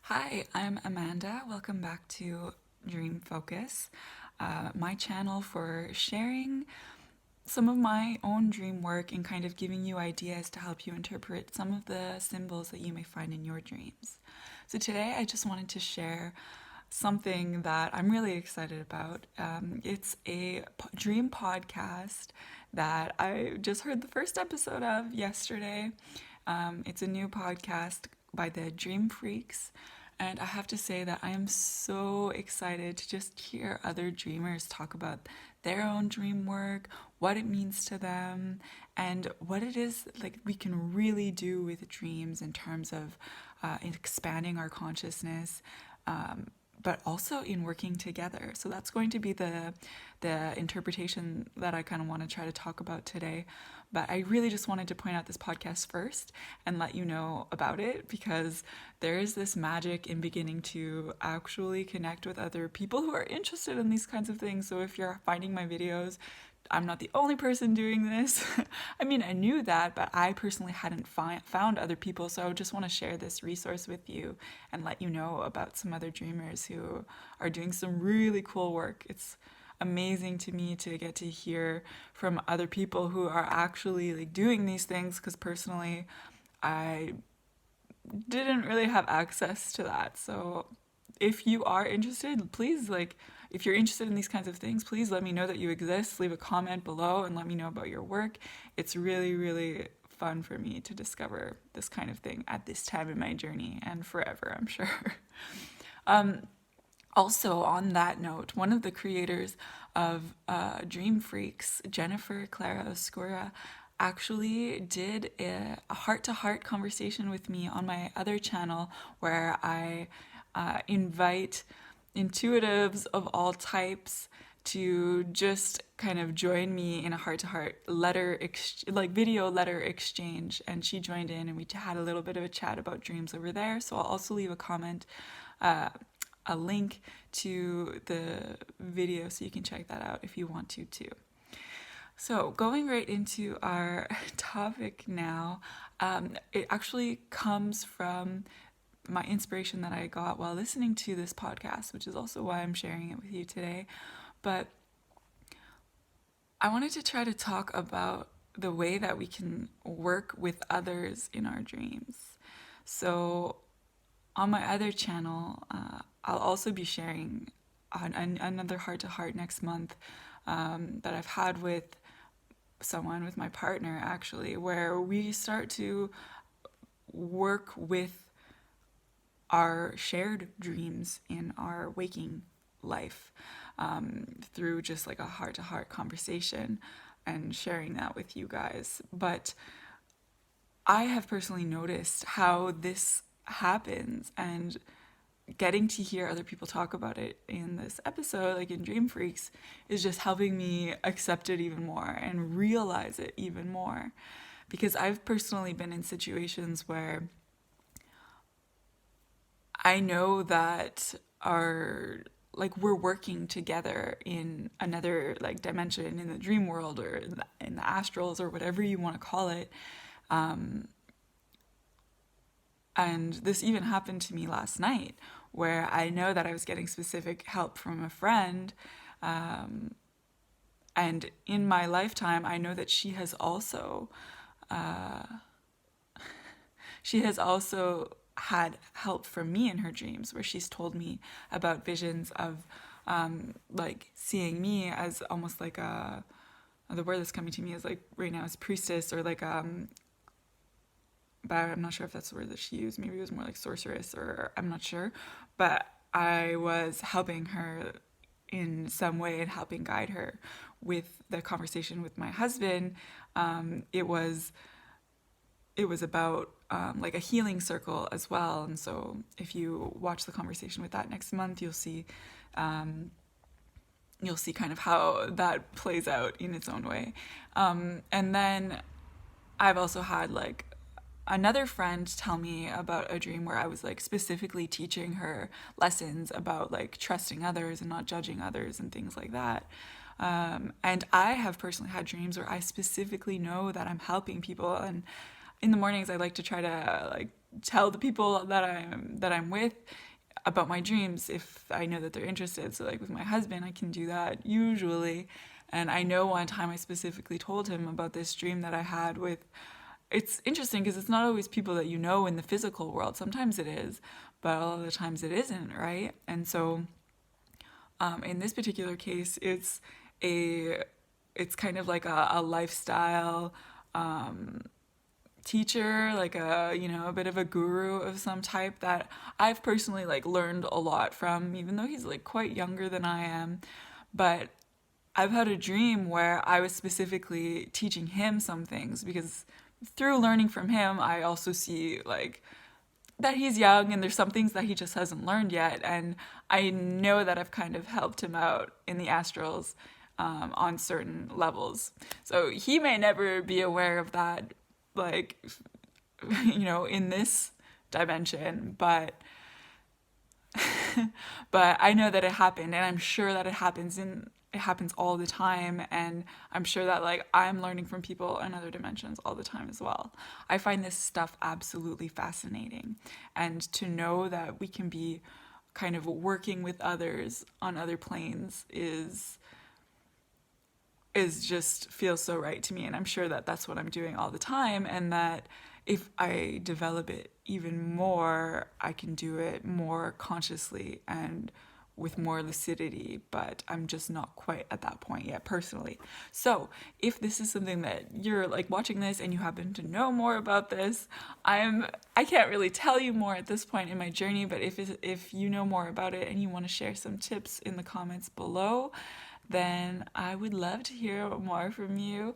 Hi, I'm Amanda. Welcome back to Dream Focus, my channel for sharing some of my own dream work and kind of giving you ideas to help you interpret some of the symbols that you may find in your dreams. So today I just wanted to share something that I'm really excited about. It's a dream podcast that I just heard the first episode of yesterday. It's a new podcast by the Dream Freaks. And I have to say that I am so excited to just hear other dreamers talk about their own dream work, what it means to them, and what it is like we can really do with dreams in terms of expanding our consciousness, but also in working together. So that's going to be the interpretation that I kind of want to try to talk about today. But I really just wanted to point out this podcast first and let you know about it because there is this magic in beginning to actually connect with other people who are interested in these kinds of things. So if you're finding my videos, I'm not the only person doing this. I mean, I knew that, but I personally hadn't found other people. So I just want to share this resource with you and let you know about some other dreamers who are doing some really cool work. It's amazing to me to get to hear from other people who are actually like doing these things because personally I didn't really have access to that. So if you are interested, please if you're interested in these kinds of things, please let me know that you exist. Leave a comment below and let me know about your work. It's really, really fun for me to discover this kind of thing at this time in my journey and forever, I'm sure. Also, on that note, one of the creators of Dream Freaks, Jenniffer ClarOscura, actually did a heart-to-heart conversation with me on my other channel where I invite intuitives of all types to just kind of join me in a heart-to-heart video letter exchange, and she joined in and we had a little bit of a chat about dreams over there. So I'll also leave a comment, a link to the video so you can check that out if you want to too. So going right into our topic now, it actually comes from my inspiration that I got while listening to this podcast, which is also why I'm sharing it with you today. But I wanted to try to talk about the way that we can work with others in our dreams. So on my other channel, I'll also be sharing another heart-to-heart next month that I've had with my partner actually, where we start to work with our shared dreams in our waking life through just like a heart-to-heart conversation and sharing that with you guys. But I have personally noticed how this happens, and getting to hear other people talk about it in this episode, like in Dream Freaks, is just helping me accept it even more and realize it even more. Because I've personally been in situations where I know that we're working together in another like dimension in the dream world or in the astrals or whatever you want to call it. And this even happened to me last night, where I know that I was getting specific help from a friend. And in my lifetime, I know that she has also had help from me in her dreams, where she's told me about visions of like seeing me as almost like the word that's coming to me is like right now is priestess, or like but I'm not sure if that's the word that she used. Maybe it was more like sorceress, or I'm not sure. But I was helping her in some way and helping guide her with the conversation with my husband. It was about like a healing circle as well. And so if you watch the conversation with that next month, you'll see kind of how that plays out in its own way. And then I've also had like another friend tell me about a dream where I was like specifically teaching her lessons about like trusting others and not judging others and things like that. And I have personally had dreams where I specifically know that I'm helping people, and in the mornings I like to try to like tell the people that I'm with about my dreams if I know that they're interested. So like with my husband, I can do that usually. And I know one time I specifically told him about this dream that I had with, it's interesting because it's not always people that you know in the physical world. Sometimes it is, but a lot of the times it isn't, right? And so in this particular case, a it's kind of like a lifestyle teacher, like a, you know, a bit of a guru of some type that I've personally like learned a lot from, even though he's like quite younger than I am. But I've had a dream where I was specifically teaching him some things because through learning from him, I also see like that he's young and there's some things that he just hasn't learned yet. And I know that I've kind of helped him out in the astrals on certain levels. So he may never be aware of that, like, you know, in this dimension, but but I know that it happened, and I'm sure that it happens all the time, and I'm sure that like I'm learning from people in other dimensions all the time as well. I find this stuff absolutely fascinating, and to know that we can be kind of working with others on other planes is just feels so right to me, and I'm sure that that's what I'm doing all the time, and that if I develop it even more, I can do it more consciously and with more lucidity, but I'm just not quite at that point yet personally. So if this is something that you're like watching this and you happen to know more about this, I can't really tell you more at this point in my journey, but if you know more about it and you want to share some tips in the comments below, then I would love to hear more from you.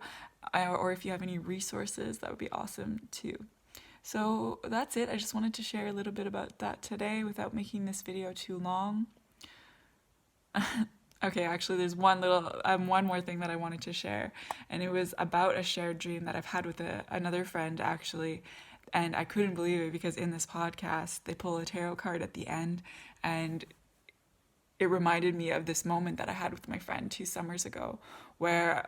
Or if you have any resources, that would be awesome too. So that's it. I just wanted to share a little bit about that today without making this video too long. Okay, actually there's one more thing that I wanted to share, and it was about a shared dream that I've had with another friend actually, and I couldn't believe it because in this podcast they pull a tarot card at the end, and it reminded me of this moment that I had with my friend 2 summers ago where,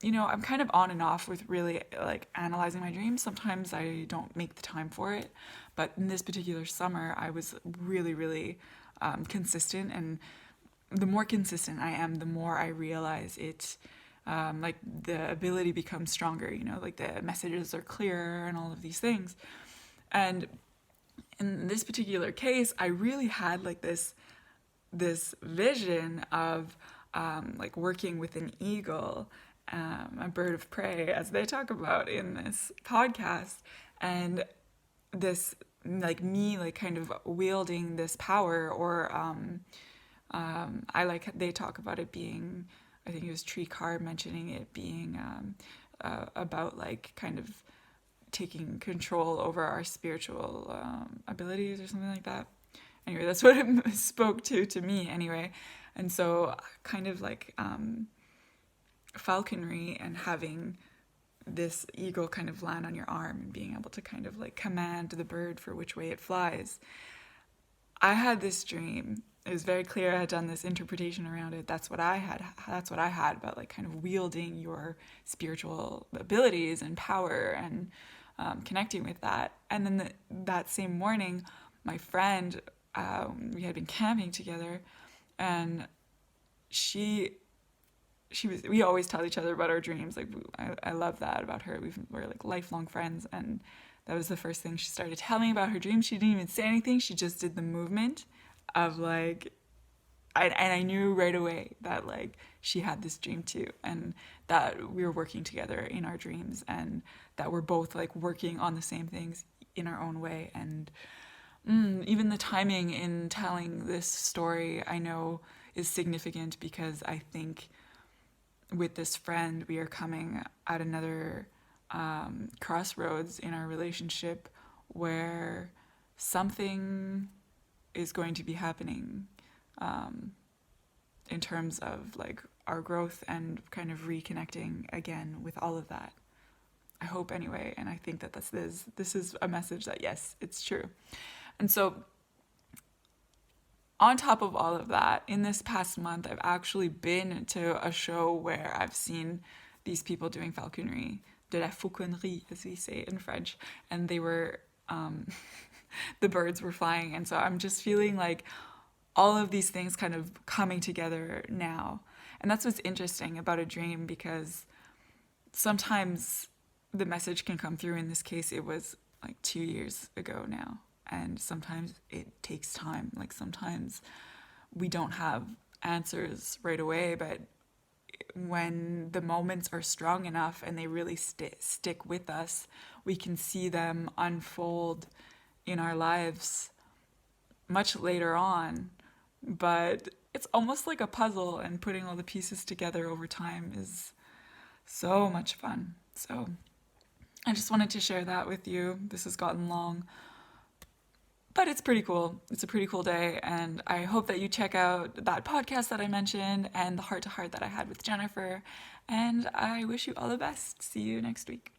you know, I'm kind of on and off with really like analyzing my dreams. Sometimes I don't make the time for it, but in this particular summer, I was really, really consistent, and the more consistent I am, the more I realize it, like the ability becomes stronger, you know, like the messages are clearer and all of these things. And in this particular case, I really had like this vision of like working with an eagle, a bird of prey, as they talk about in this podcast, and this like me like kind of wielding this power, or I like they talk about it being, I think it was Tree Carr mentioning it being about like kind of taking control over our spiritual abilities or something like that. Anyway, that's what it spoke to me anyway. And so kind of like falconry and having this eagle kind of land on your arm and being able to kind of like command the bird for which way it flies. I had this dream. It was very clear I had done this interpretation around it. That's what I had about like kind of wielding your spiritual abilities and power and connecting with that. And then that same morning, my friend, we had been camping together, and we always tell each other about our dreams. Like I love that about her. We're like lifelong friends, and that was the first thing she started telling me about her dreams. She didn't even say anything. She just did the movement of like, and I knew right away that like she had this dream too, and that we were working together in our dreams, and that we're both like working on the same things in our own way. And even the timing in telling this story, I know, is significant because I think with this friend, we are coming at another crossroads in our relationship where something is going to be happening in terms of like our growth and kind of reconnecting again with all of that. I hope anyway, and I think that this is a message that yes, it's true. And so on top of all of that, in this past month, I've actually been to a show where I've seen these people doing falconry, de la fauconnerie, as we say in French, and they were the birds were flying. And so I'm just feeling like all of these things kind of coming together now. And that's what's interesting about a dream, because sometimes the message can come through. In this case, it was like 2 years ago now. And sometimes it takes time. Like sometimes we don't have answers right away, but when the moments are strong enough and they really stick with us, we can see them unfold in our lives much later on. But it's almost like a puzzle, and putting all the pieces together over time is so much fun. So I just wanted to share that with you. This has gotten long, but it's pretty cool. It's a pretty cool day, and I hope that you check out that podcast that I mentioned and the heart to heart that I had with Jenniffer, and I wish you all the best. See you next week.